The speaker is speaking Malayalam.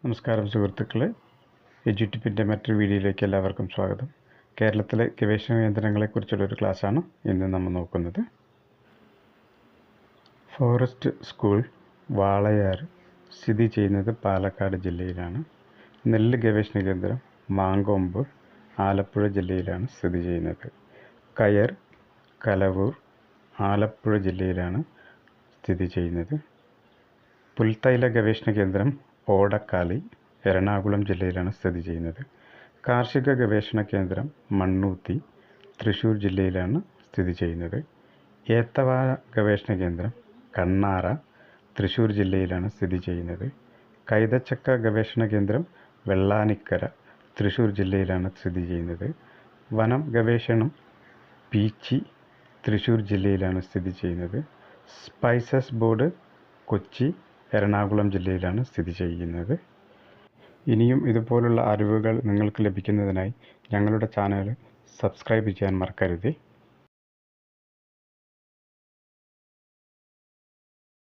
നമസ്കാരം സുഹൃത്തുക്കളെ, എഡ്യൂടിപ്പിൻ്റെ മറ്റൊരു വീഡിയോയിലേക്ക് എല്ലാവർക്കും സ്വാഗതം. കേരളത്തിലെ ഗവേഷണ കേന്ദ്രങ്ങളെക്കുറിച്ചുള്ളൊരു ക്ലാസ്സാണ് ഇന്ന് നമ്മൾ നോക്കുന്നത്. ഫോറസ്റ്റ് സ്കൂൾ വാളയാർ സ്ഥിതി ചെയ്യുന്നത് പാലക്കാട് ജില്ലയിലാണ്. നെല്ല് ഗവേഷണ കേന്ദ്രം മാങ്കൊമ്പ് ആലപ്പുഴ ജില്ലയിലാണ് സ്ഥിതി ചെയ്യുന്നത്. കയർ കലവൂർ ആലപ്പുഴ ജില്ലയിലാണ് സ്ഥിതി ചെയ്യുന്നത്. പുൽത്തൈല ഗവേഷണ കേന്ദ്രം ഓടക്കാലി എറണാകുളം ജില്ലയിലാണ് സ്ഥിതി ചെയ്യുന്നത്. കാർഷിക ഗവേഷണ കേന്ദ്രം മണ്ണൂത്തി തൃശ്ശൂർ ജില്ലയിലാണ് സ്ഥിതി ചെയ്യുന്നത്. ഏത്തവാഴ ഗവേഷണ കേന്ദ്രം കണ്ണാറ തൃശ്ശൂർ ജില്ലയിലാണ് സ്ഥിതി ചെയ്യുന്നത്. കൈതച്ചക്ക ഗവേഷണ കേന്ദ്രം വെള്ളാനിക്കര തൃശ്ശൂർ ജില്ലയിലാണ് സ്ഥിതി ചെയ്യുന്നത്. വനം ഗവേഷണം പീച്ചി തൃശ്ശൂർ ജില്ലയിലാണ് സ്ഥിതി ചെയ്യുന്നത്. സ്പൈസസ് ബോർഡ് കൊച്ചി എറണാകുളം ജില്ലയിലാണ് സ്ഥിതി ചെയ്യുന്നത്. ഇനിയും ഇതുപോലുള്ള അറിവുകൾ നിങ്ങൾക്ക് ലഭിക്കുന്നതിനായി ഞങ്ങളുടെ ചാനൽ സബ്സ്ക്രൈബ് ചെയ്യാൻ മറക്കരുത്.